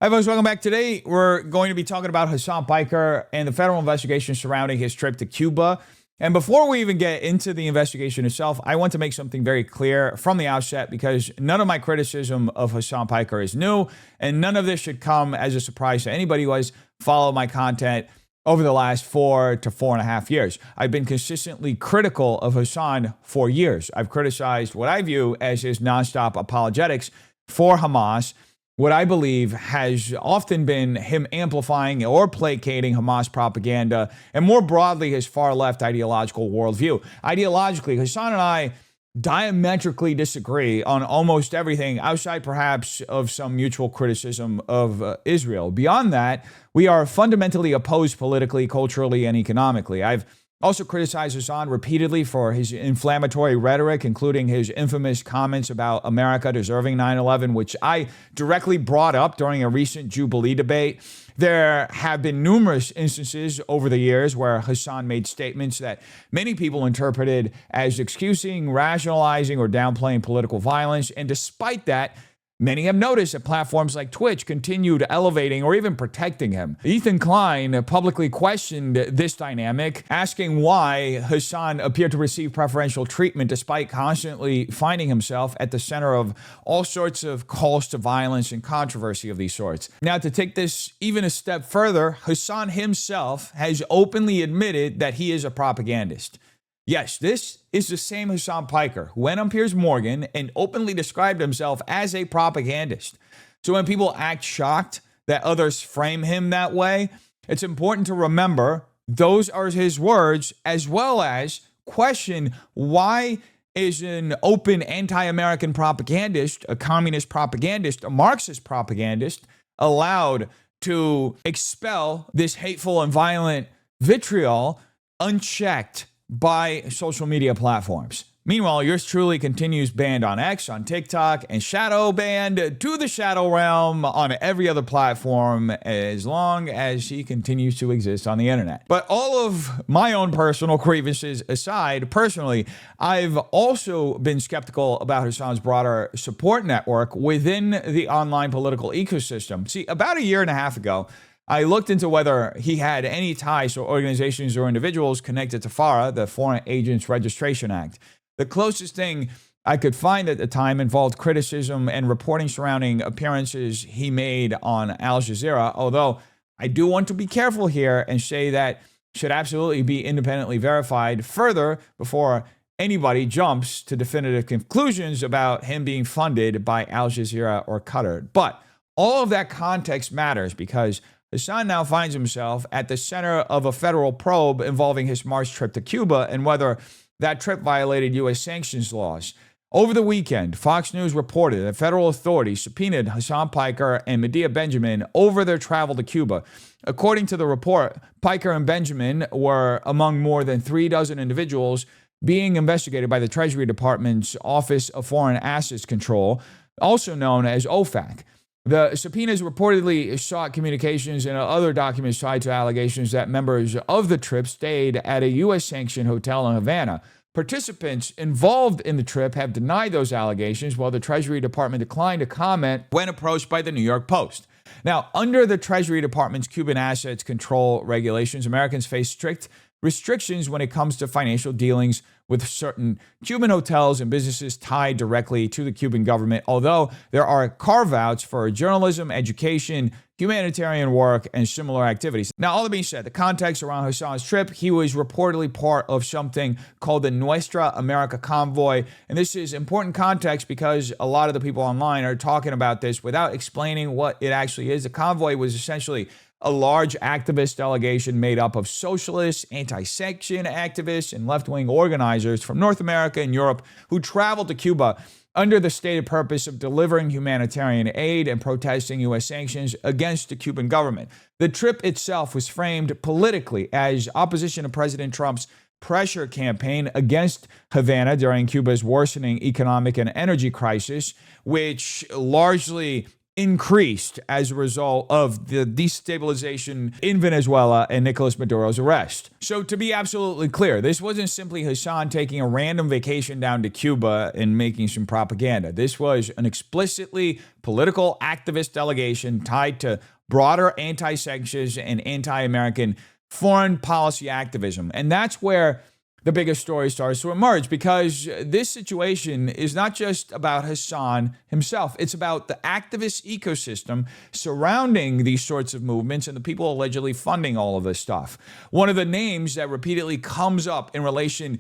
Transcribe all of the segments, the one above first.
Hi, folks. Welcome back. Today, we're going to be talking about Hasan Piker and the federal investigation surrounding his trip to Cuba. And before we even get into the investigation itself, I want to make something very clear from the outset because none of my criticism of Hasan Piker is new, and none of this should come as a surprise to anybody who has followed my content over the last 4 to 4.5 years. I've been consistently critical of Hasan for years. I've criticized what I view as his nonstop apologetics for Hamas, what I believe has often been him amplifying or placating Hamas propaganda, and more broadly, his far-left ideological worldview. Ideologically, Hasan and I diametrically disagree on almost everything outside perhaps of some mutual criticism of Israel. Beyond that, we are fundamentally opposed politically, culturally, and economically. I've also criticized Hasan repeatedly for his inflammatory rhetoric, including his infamous comments about America deserving 9/11, which I directly brought up during a recent Jubilee debate. There have been numerous instances over the years where Hasan made statements that many people interpreted as excusing, rationalizing, or downplaying political violence. And despite that, many have noticed that platforms like Twitch continued elevating or even protecting him. Ethan Klein publicly questioned this dynamic, asking why Hasan appeared to receive preferential treatment despite constantly finding himself at the center of all sorts of calls to violence and controversy of these sorts. Now, to take this even a step further, Hasan himself has openly admitted that he is a propagandist. Yes, this is the same Hasan Piker who went on Piers Morgan and openly described himself as a propagandist. So when people act shocked that others frame him that way, it's important to remember those are his words, as well as question why is an open anti-American propagandist, a communist propagandist, a Marxist propagandist allowed to expel this hateful and violent vitriol unchecked by social media platforms. Meanwhile, yours truly continues banned on X, on TikTok, and shadow banned to the shadow realm on every other platform as long as he continues to exist on the internet. But all of my own personal grievances aside, personally, I've also been skeptical about Hasan's broader support network within the online political ecosystem. See, about a year and a half ago, I looked into whether he had any ties to organizations or individuals connected to FARA, the Foreign Agents Registration Act. The closest thing I could find at the time involved criticism and reporting surrounding appearances he made on Al Jazeera, although I do want to be careful here and say that should absolutely be independently verified further before anybody jumps to definitive conclusions about him being funded by Al Jazeera or Qatar. But all of that context matters because Hasan now finds himself at the center of a federal probe involving his March trip to Cuba and whether that trip violated U.S. sanctions laws. Over the weekend, Fox News reported that federal authorities subpoenaed Hasan Piker and Medea Benjamin over their travel to Cuba. According to the report, Piker and Benjamin were among more than 36 individuals being investigated by the Treasury Department's Office of Foreign Assets Control, also known as OFAC. The subpoenas reportedly sought communications and other documents tied to allegations that members of the trip stayed at a U.S.-sanctioned hotel in Havana. Participants involved in the trip have denied those allegations, while the Treasury Department declined to comment when approached by the New York Post. Now, under the Treasury Department's Cuban assets control regulations, Americans face strict restrictions when it comes to financial dealings with certain Cuban hotels and businesses tied directly to the Cuban government, although there are carve-outs for journalism, education, humanitarian work, and similar activities. Now, all that being said, the context around Hasan's trip, he was reportedly part of something called the Nuestra América convoy, and this is important context because a lot of the people online are talking about this without explaining what it actually is. The convoy was essentially a large activist delegation made up of socialists, anti-sanction activists, and left-wing organizers from North America and Europe who traveled to Cuba under the stated purpose of delivering humanitarian aid and protesting U.S. sanctions against the Cuban government. The trip itself was framed politically as opposition to President Trump's pressure campaign against Havana during Cuba's worsening economic and energy crisis, which largely increased as a result of the destabilization in Venezuela and Nicolas Maduro's arrest. So to be absolutely clear, this wasn't simply Hasan taking a random vacation down to Cuba and making some propaganda. This was an explicitly political activist delegation tied to broader anti-sanctions and anti-American foreign policy activism. And that's where the biggest story starts to emerge, because this situation is not just about Hasan himself. It's about the activist ecosystem surrounding these sorts of movements and the people allegedly funding all of this stuff. One of the names that repeatedly comes up in relation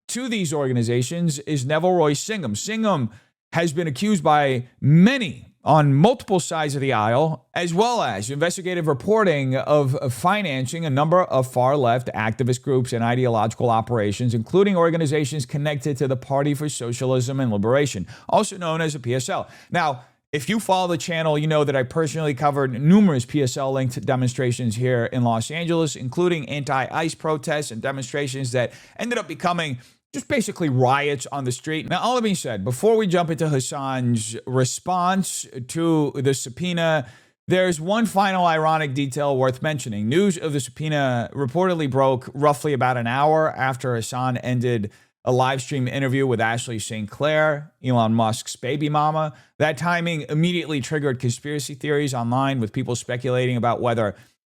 to these organizations is Neville Roy Singham. Singham has been accused by many on multiple sides of the aisle, as well as investigative reporting of financing a number of far-left activist groups and ideological operations, including organizations connected to the Party for Socialism and Liberation, also known as the PSL. Now, if you follow the channel, you know that I personally covered numerous PSL-linked demonstrations here in Los Angeles, including anti-ICE protests and demonstrations that ended up becoming just basically riots on the street. Now, all that being said, before we jump into Hasan's response to the subpoena, there's one final ironic detail worth mentioning. News of the subpoena reportedly broke roughly about an hour after Hasan ended a live stream interview with Ashley St. Clair, Elon Musk's baby mama. That timing immediately triggered conspiracy theories online, with people speculating about whether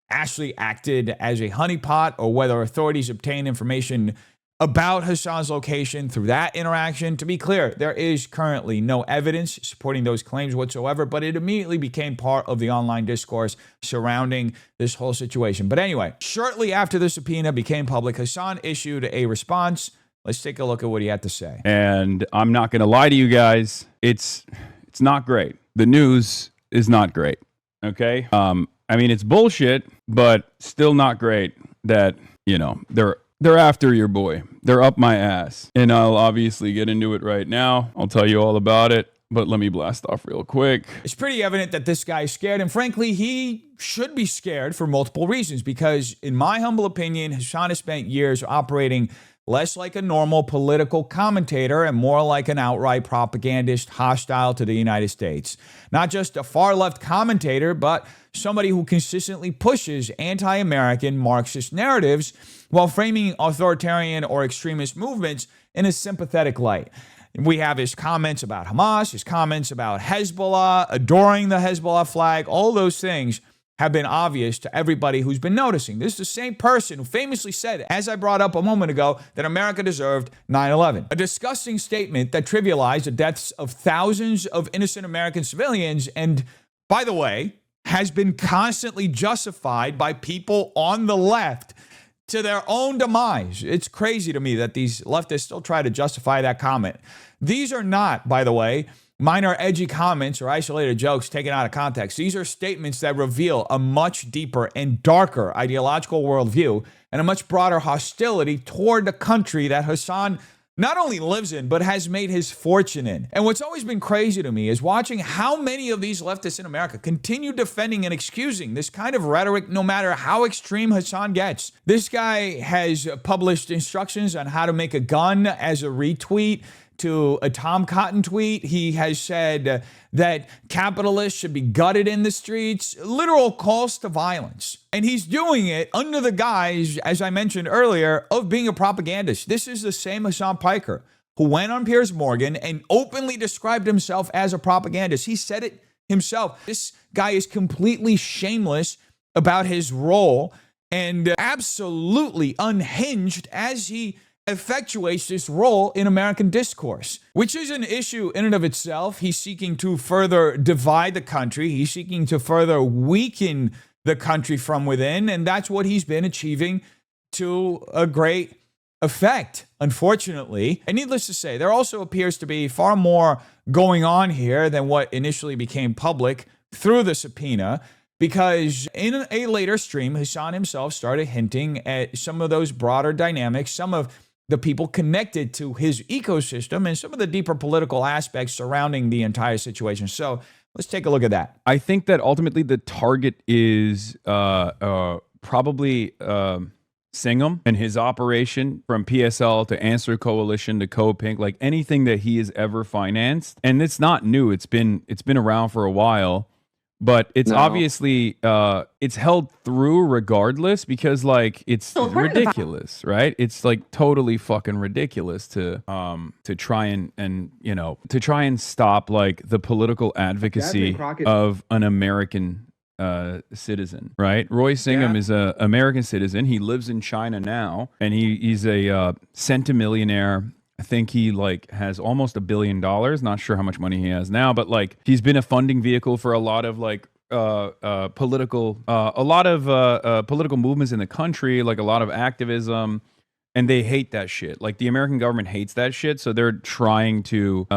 Ashley acted as a honeypot or whether authorities obtained information about Hasan's location through that interaction. To be clear, there is currently no evidence supporting those claims whatsoever, but it immediately became part of the online discourse surrounding this whole situation. But anyway, shortly after the subpoena became public, Hasan issued a response. Let's take a look at what he had to say. And I'm not going to lie to you guys, it's not great. The news is not great, okay? I mean, it's bullshit, but still not great that, you know, they're after your boy. They're up my ass. And I'll obviously get into it right now. I'll tell you all about it, but let me blast off real quick. It's pretty evident that this guy is scared, and frankly, he should be scared for multiple reasons, because in my humble opinion, Hasan has spent years operating less like a normal political commentator and more like an outright propagandist hostile to the United States. Not just a far-left commentator, but somebody who consistently pushes anti-American Marxist narratives while framing authoritarian or extremist movements in a sympathetic light. We have his comments about Hamas, his comments about Hezbollah, adoring the Hezbollah flag. All those things have been obvious to everybody who's been noticing. This is the same person who famously said, as I brought up a moment ago, that America deserved 9/11. A disgusting statement that trivialized the deaths of thousands of innocent American civilians, and, by the way, has been constantly justified by people on the left to their own demise. It's crazy to me that these leftists still try to justify that comment. These are not, by the way, minor edgy comments or isolated jokes taken out of context. These are statements that reveal a much deeper and darker ideological worldview and a much broader hostility toward the country that Hasan not only lives in, but has made his fortune in. And what's always been crazy to me is watching how many of these leftists in America continue defending and excusing this kind of rhetoric, no matter how extreme Hasan gets. This guy has published instructions on how to make a gun as a retweet to a Tom Cotton tweet. He has said that capitalists should be gutted in the streets, literal calls to violence. And he's doing it under the guise, as I mentioned earlier, of being a propagandist. This is the same Hasan Piker who went on Piers Morgan and openly described himself as a propagandist. He said it himself. This guy is completely shameless about his role and absolutely unhinged as he effectuates this role in American discourse, which is an issue in and of itself. He's seeking to further divide the country. He's seeking to further weaken the country from within, and that's what he's been achieving to a great effect, unfortunately. And needless to say, there also appears to be far more going on here than what initially became public through the subpoena, because in a later stream, Hasan himself started hinting at some of those broader dynamics, some of the people connected to his ecosystem, and some of the deeper political aspects surrounding the entire situation. So let's take a look at that. I think that ultimately the target is probably Singham and his operation, from PSL to Answer Coalition to Co-Pink, like anything that he has ever financed. And it's not new. It's been around for a while. But it's No. obviously it's held through regardless because like it's ridiculous, right? It's like totally fucking ridiculous to try and you know to try and stop like the political advocacy of an American citizen, right? Roy Singham is a American citizen. He lives in China now, and he's a centimillionaire. I think he like has almost $1 billion. Not sure how much money he has now, but like he's been a funding vehicle for a lot of like political movements in the country, like a lot of activism, and they hate that shit. Like the American government hates that shit, so they're trying to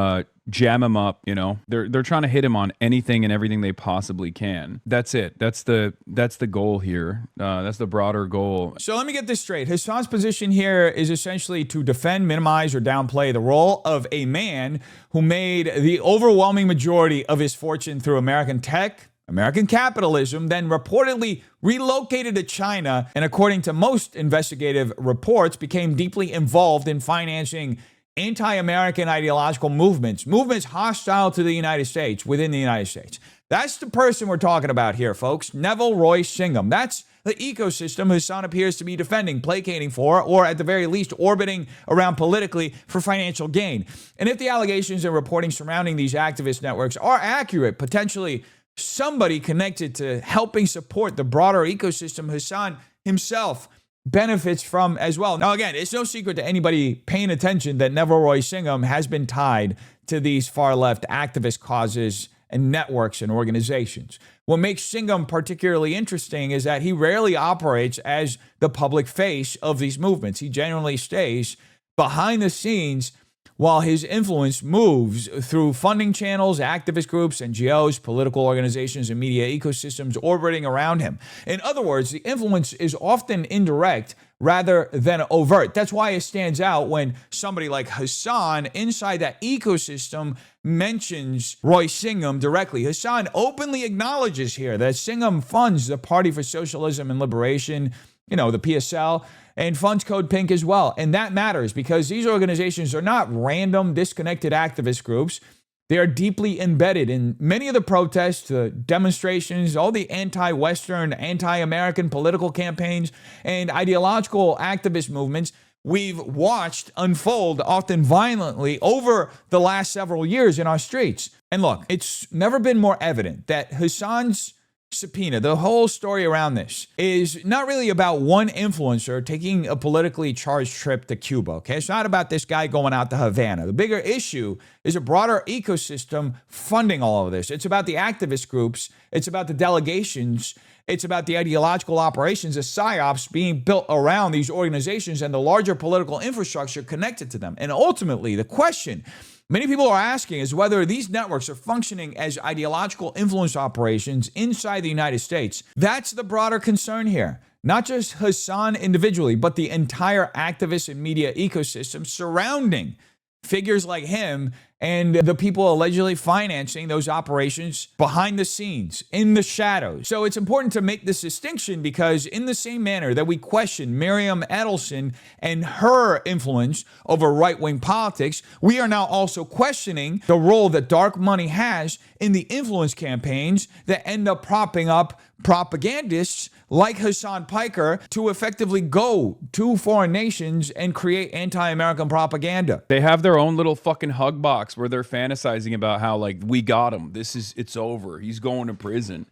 jam him up. You know, they're trying to hit him on anything and everything they possibly can. That's it. That's the goal here. That's the broader goal. So let me get this straight. Hasan's position here is essentially to defend, minimize, or downplay the role of a man who made the overwhelming majority of his fortune through American tech, American capitalism, then reportedly relocated to China, and according to most investigative reports, became deeply involved in financing anti-American ideological movements hostile to the United States within the United States. That's the person we're talking about here, folks. Neville Roy Singham. That's the ecosystem Hasan appears to be defending, placating for, or at the very least orbiting around politically for financial gain. And if the allegations and reporting surrounding these activist networks are accurate, potentially somebody connected to helping support the broader ecosystem Hasan himself benefits from as well. Now, again, it's no secret to anybody paying attention that Neville Roy Singham has been tied to these far-left activist causes and networks and organizations. What makes Singham particularly interesting is that he rarely operates as the public face of these movements. He generally stays behind the scenes while his influence moves through funding channels, activist groups, NGOs, political organizations, and media ecosystems orbiting around him. In other words, the influence is often indirect rather than overt. That's why it stands out when somebody like Hasan inside that ecosystem mentions Roy Singham directly. Hasan openly acknowledges here that Singham funds the Party for Socialism and Liberation, the PSL, and funds Code Pink as well. And that matters because these organizations are not random, disconnected activist groups. They are deeply embedded in many of the protests, the demonstrations, all the anti-Western, anti-American political campaigns, and ideological activist movements we've watched unfold often violently over the last several years in our streets. And look, it's never been more evident that Hasan's subpoena, the whole story around this, is not really about one influencer taking a politically charged trip to Cuba, okay? It's not about this guy going out to Havana. The bigger issue is a broader ecosystem funding all of this. It's about the activist groups. It's about the delegations. It's about the ideological operations, the psyops being built around these organizations and the larger political infrastructure connected to them. And ultimately, the question many people are asking is whether these networks are functioning as ideological influence operations inside the United States. That's the broader concern here. Not just Hasan individually, but the entire activist and media ecosystem surrounding figures like him and the people allegedly financing those operations behind the scenes, in the shadows. So it's important to make this distinction because in the same manner that we question Miriam Edelson and her influence over right-wing politics, we are now also questioning the role that dark money has in the influence campaigns that end up propping up propagandists like Hasan Piker to effectively go to foreign nations and create anti-American propaganda. They have their own little fucking hug box where they're fantasizing about how like we got him. It's over. He's going to prison.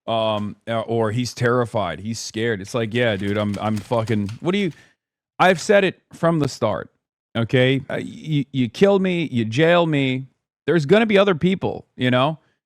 Or he's terrified. He's scared. It's like, yeah, dude, I'm fucking. I've said it from the start. Okay, you kill me, you jail me. There's gonna be other people.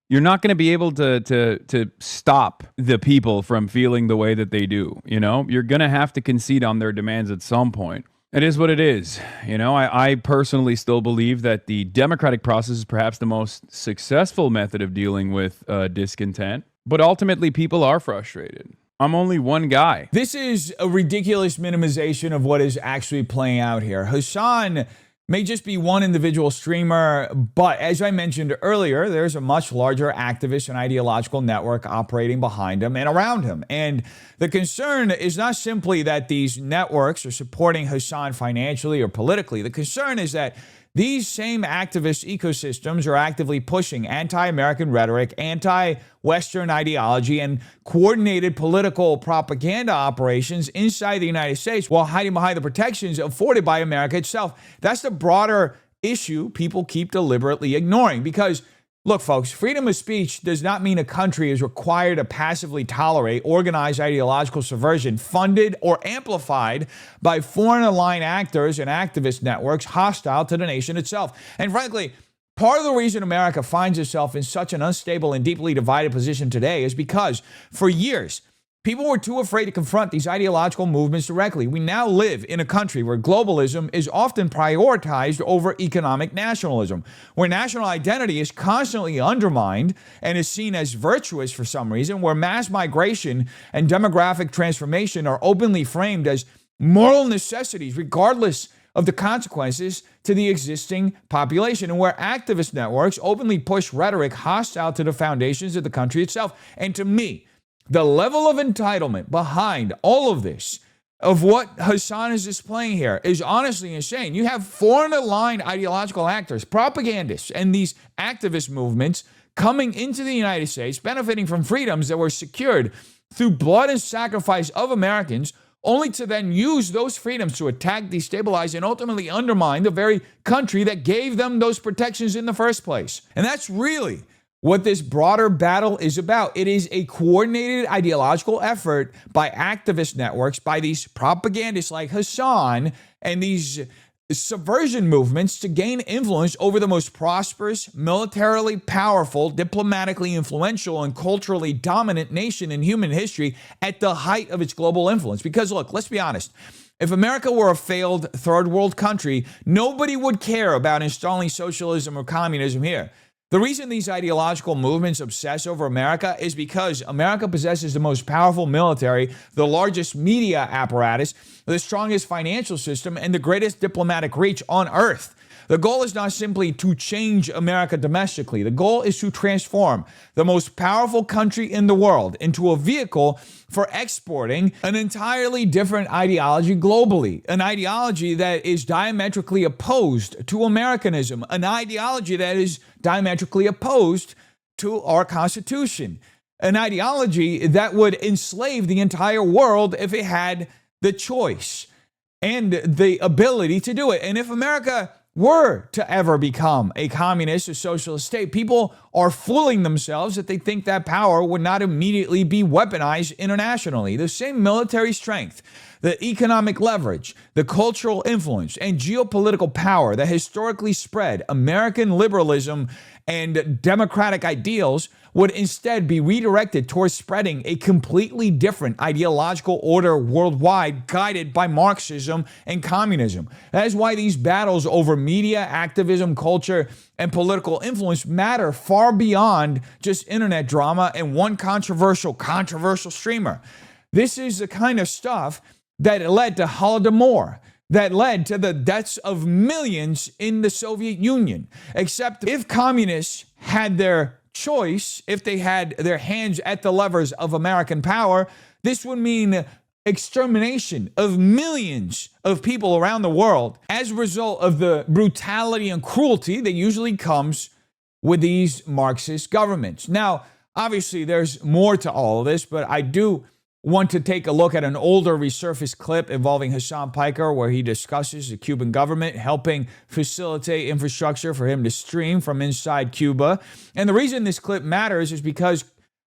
You're not going to be able to stop the people from feeling the way that they do. You're going to have to concede on their demands at some point. It is what it is. I personally still believe that the democratic process is perhaps the most successful method of dealing with discontent. But ultimately, people are frustrated. I'm only one guy. This is a ridiculous minimization of what is actually playing out here. Hasan may just be one individual streamer, but as I mentioned earlier, there's a much larger activist and ideological network operating behind him and around him. And the concern is not simply that these networks are supporting Hasan financially or politically. The concern is that These same activist ecosystems are actively pushing anti-American rhetoric, anti-Western ideology, and coordinated political propaganda operations inside the United States while hiding behind the protections afforded by America itself. That's the broader issue people keep deliberately ignoring because, look, folks, freedom of speech does not mean a country is required to passively tolerate organized ideological subversion funded or amplified by foreign-aligned actors and activist networks hostile to the nation itself. And frankly, part of the reason America finds itself in such an unstable and deeply divided position today is because, for years, people were too afraid to confront these ideological movements directly. We now live in a country where globalism is often prioritized over economic nationalism, where national identity is constantly undermined and is seen as virtuous for some reason, where mass migration and demographic transformation are openly framed as moral necessities, regardless of the consequences to the existing population, and where activist networks openly push rhetoric hostile to the foundations of the country itself. And to me, the level of entitlement behind all of this, of what Hasan is displaying here, is honestly insane. You have foreign-aligned ideological actors, propagandists, and these activist movements coming into the United States, benefiting from freedoms that were secured through blood and sacrifice of Americans, only to then use those freedoms to attack, destabilize, and ultimately undermine the very country that gave them those protections in the first place. And that's really what this broader battle is about. It is a coordinated ideological effort by activist networks, by these propagandists like Hasan and these subversion movements to gain influence over the most prosperous, militarily powerful, diplomatically influential, and culturally dominant nation in human history at the height of its global influence. Because look, let's be honest. If America were a failed third world country, nobody would care about installing socialism or communism here. The reason these ideological movements obsess over America is because America possesses the most powerful military, the largest media apparatus, the strongest financial system, and the greatest diplomatic reach on earth. The goal is not simply to change America domestically. The goal is to transform the most powerful country in the world into a vehicle for exporting an entirely different ideology globally, an ideology that is diametrically opposed to Americanism, an ideology that is diametrically opposed to our Constitution, an ideology that would enslave the entire world if it had the choice and the ability to do it. And if America were to ever become a communist or socialist state, people are fooling themselves that they think that power would not immediately be weaponized internationally. The same military strength, the economic leverage, the cultural influence, and geopolitical power that historically spread American liberalism and democratic ideals would instead be redirected towards spreading a completely different ideological order worldwide, guided by Marxism and communism. That is why these battles over media, activism, culture, and political influence matter far beyond just internet drama and one controversial streamer. This is the kind of stuff that led to Holodomor, that led to the deaths of millions in the Soviet Union. Except if communists had their choice, if they had their hands at the levers of American power, this would mean extermination of millions of people around the world as a result of the brutality and cruelty that usually comes with these Marxist governments. Now, obviously, there's more to all of this, but I do want to take a look at an older resurfaced clip involving Hasan Piker, where he discusses the Cuban government helping facilitate infrastructure for him to stream from inside Cuba. And the reason this clip matters is because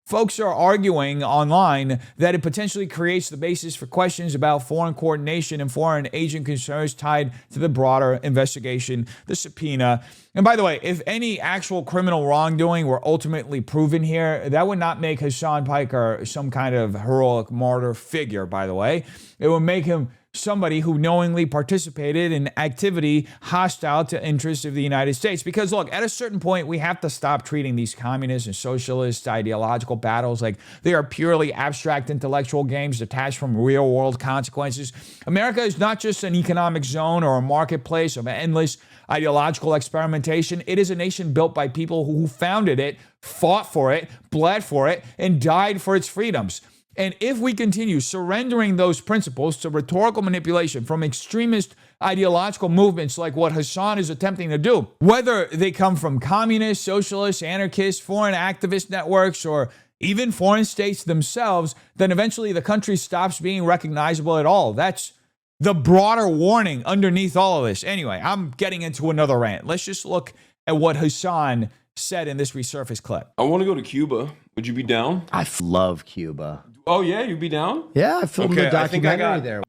folks are arguing online that it potentially creates the basis for questions about foreign coordination and foreign agent concerns tied to the broader investigation, the subpoena. And by the way, if any actual criminal wrongdoing were ultimately proven here, that would not make Hasan Piker some kind of heroic martyr figure, by the way. It would make him somebody who knowingly participated in activity hostile to interests of the United States. Because look, at a certain point, we have to stop treating these communist and socialist ideological battles like they are purely abstract intellectual games detached from real world consequences. America is not just an economic zone or a marketplace of endless ideological experimentation. It is a nation built by people who founded it, fought for it, bled for it, and died for its freedoms. And if we continue surrendering those principles to rhetorical manipulation from extremist ideological movements like what Hasan is attempting to do, whether they come from communists, socialists, anarchists, foreign activist networks, or even foreign states themselves, then eventually the country stops being recognizable at all. That's the broader warning underneath all of this. Anyway, I'm getting into another rant. Let's just look at what Hasan said in this resurfaced clip. I want to go to Cuba. Would you be down? I love Cuba. Oh yeah, you'd be down? Yeah, I filmed a documentary there.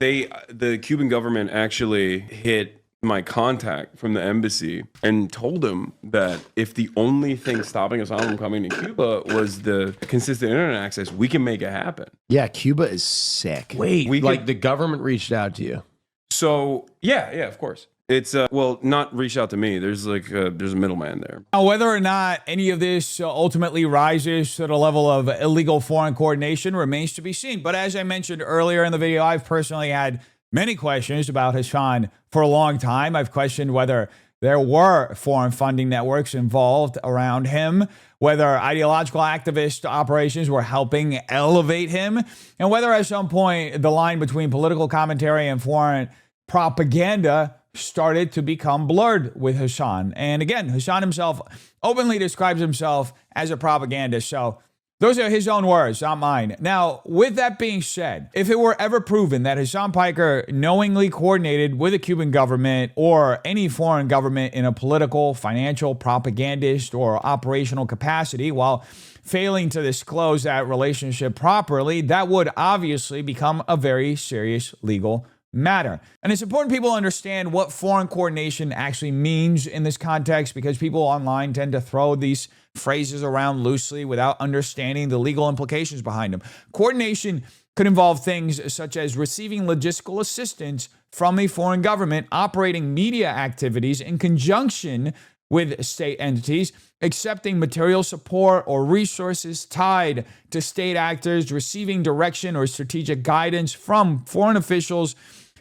The Cuban government actually hit my contact from the embassy and told him that if the only thing stopping us from coming to Cuba was the consistent internet access, we can make it happen. Yeah, Cuba is sick. Wait, We the government reached out to you? So yeah, of course. It's not reach out to me. There's there's a middleman there. Now, whether or not any of this ultimately rises to the level of illegal foreign coordination remains to be seen. But as I mentioned earlier in the video, I've personally had many questions about Hasan for a long time. I've questioned whether there were foreign funding networks involved around him, whether ideological activist operations were helping elevate him, and whether at some point the line between political commentary and foreign propaganda started to become blurred with Hasan. And again, Hasan himself openly describes himself as a propagandist. So those are his own words, not mine. Now, with that being said, if it were ever proven that Hasan Piker knowingly coordinated with the Cuban government or any foreign government in a political, financial, propagandist, or operational capacity while failing to disclose that relationship properly, that would obviously become a very serious legal matter. And it's important people understand what foreign coordination actually means in this context, because people online tend to throw these phrases around loosely without understanding the legal implications behind them. Coordination could involve things such as receiving logistical assistance from a foreign government, operating media activities in conjunction with state entities, accepting material support or resources tied to state actors, receiving direction or strategic guidance from foreign officials,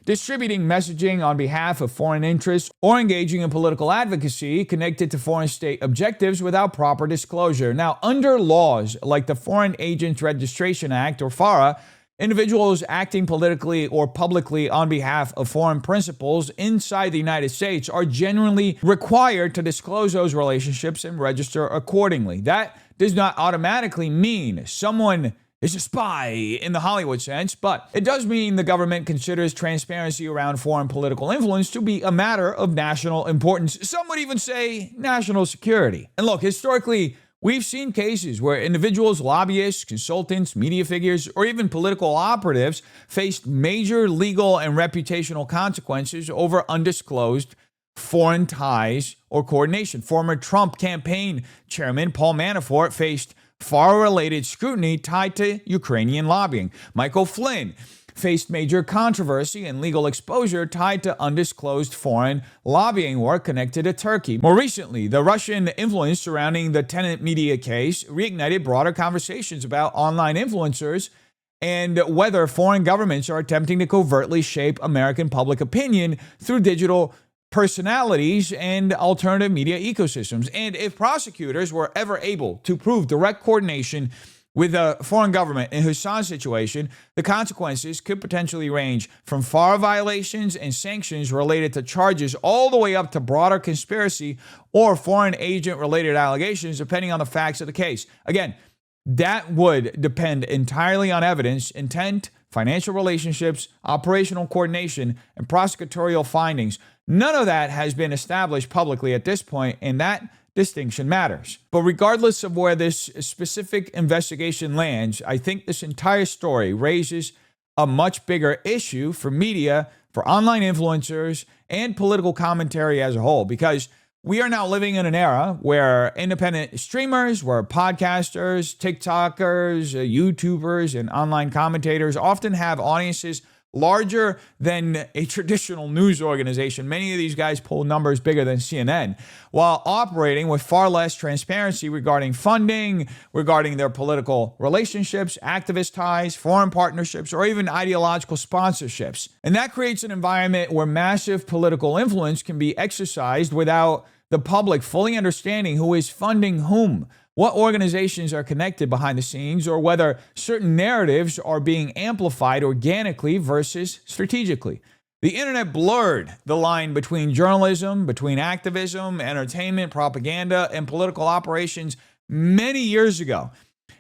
distributing messaging on behalf of foreign interests, or engaging in political advocacy connected to foreign state objectives without proper disclosure. Now, under laws like the Foreign Agents Registration Act, or FARA, individuals acting politically or publicly on behalf of foreign principals inside the United States are generally required to disclose those relationships and register accordingly. That does not automatically mean someone is a spy in the Hollywood sense, but it does mean the government considers transparency around foreign political influence to be a matter of national importance. Some would even say national security. And look, historically, we've seen cases where individuals, lobbyists, consultants, media figures, or even political operatives faced major legal and reputational consequences over undisclosed foreign ties or coordination. Former Trump campaign chairman Paul Manafort faced FARA-related scrutiny tied to Ukrainian lobbying. Michael Flynn faced major controversy and legal exposure tied to undisclosed foreign lobbying work connected to Turkey. More recently, the Russian influence surrounding the Tenet Media case reignited broader conversations about online influencers and whether foreign governments are attempting to covertly shape American public opinion through digital personalities and alternative media ecosystems. And if prosecutors were ever able to prove direct coordination with a foreign government in Hasan's situation, the consequences could potentially range from FARA violations and sanctions related to charges all the way up to broader conspiracy or foreign agent-related allegations, depending on the facts of the case. Again, that would depend entirely on evidence, intent, financial relationships, operational coordination, and prosecutorial findings. None of that has been established publicly at this point, and that distinction matters. But regardless of where this specific investigation lands, I think this entire story raises a much bigger issue for media, for online influencers, and political commentary as a whole, because we are now living in an era where independent streamers, where podcasters, TikTokers, YouTubers, and online commentators often have audiences larger than a traditional news organization. Many of these guys pull numbers bigger than CNN, while operating with far less transparency regarding funding, regarding their political relationships, activist ties, foreign partnerships, or even ideological sponsorships. And that creates an environment where massive political influence can be exercised without the public fully understanding who is funding whom, what organizations are connected behind the scenes, or whether certain narratives are being amplified organically versus strategically. The internet blurred the line between journalism, between activism, entertainment, propaganda, and political operations many years ago.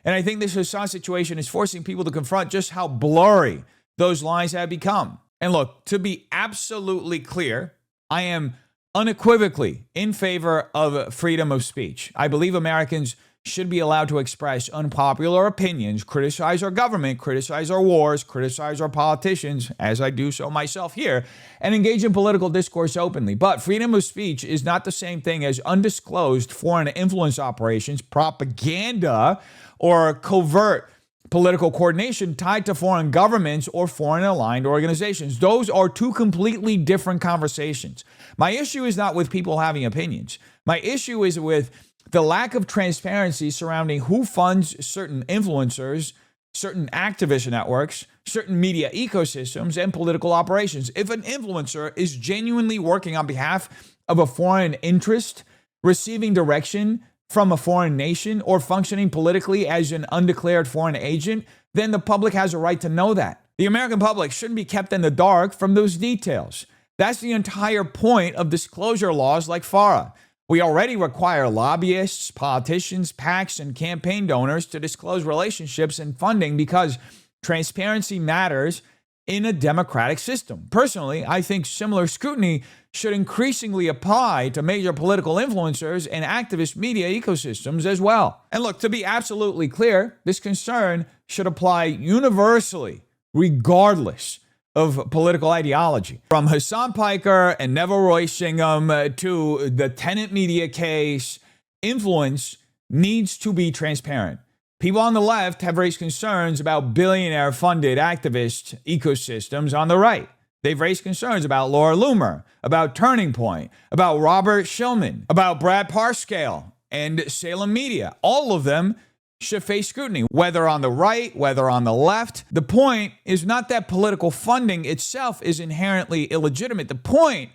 And I think this Hasan situation is forcing people to confront just how blurry those lines have become. And look, to be absolutely clear, I am unequivocally in favor of freedom of speech. I believe Americans should be allowed to express unpopular opinions, criticize our government, criticize our wars, criticize our politicians, as I do so myself here, and engage in political discourse openly. But freedom of speech is not the same thing as undisclosed foreign influence operations, propaganda, or covert political coordination tied to foreign governments or foreign aligned organizations. Those are two completely different conversations. My issue is not with people having opinions. My issue is with the lack of transparency surrounding who funds certain influencers, certain activist networks, certain media ecosystems, and political operations. If an influencer is genuinely working on behalf of a foreign interest, receiving direction from a foreign nation, or functioning politically as an undeclared foreign agent, then the public has a right to know that. The American public shouldn't be kept in the dark from those details. That's the entire point of disclosure laws like FARA. We already require lobbyists, politicians, PACs, and campaign donors to disclose relationships and funding because transparency matters in a democratic system. Personally, I think similar scrutiny should increasingly apply to major political influencers and activist media ecosystems as well. And look, to be absolutely clear, this concern should apply universally, regardless of political ideology. From Hasan Piker and Neville Roy Singham to the tenant media case, influence needs to be transparent. People on the left have raised concerns about billionaire-funded activist ecosystems on the right. They've raised concerns about Laura Loomer, about Turning Point, about Robert Shillman, about Brad Parscale, and Salem Media. All of them should face scrutiny, whether on the right, whether on the left. The point is not that political funding itself is inherently illegitimate. The point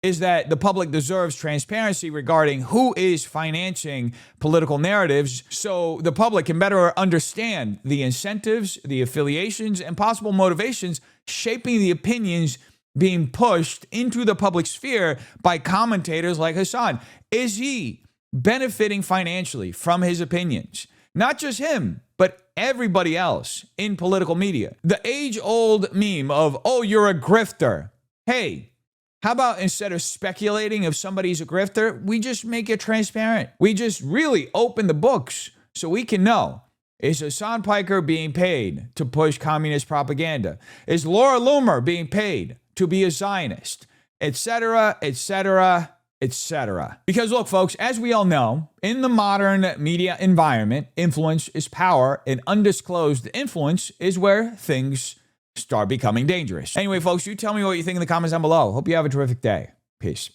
is that the public deserves transparency regarding who is financing political narratives so the public can better understand the incentives, the affiliations, and possible motivations shaping the opinions being pushed into the public sphere by commentators like Hasan. Is he benefiting financially from his opinions? Not just him, but everybody else in political media. The age-old meme of, oh, you're a grifter. Hey, how about instead of speculating if somebody's a grifter, we just make it transparent? We just really open the books so we can know. Is Hasan Piker being paid to push communist propaganda? Is Laura Loomer being paid to be a Zionist? Etc., etc., etc. Because look, folks, as we all know, in the modern media environment, influence is power, and undisclosed influence is where things start becoming dangerous. Anyway, folks, you tell me what you think in the comments down below. Hope you have a terrific day. Peace.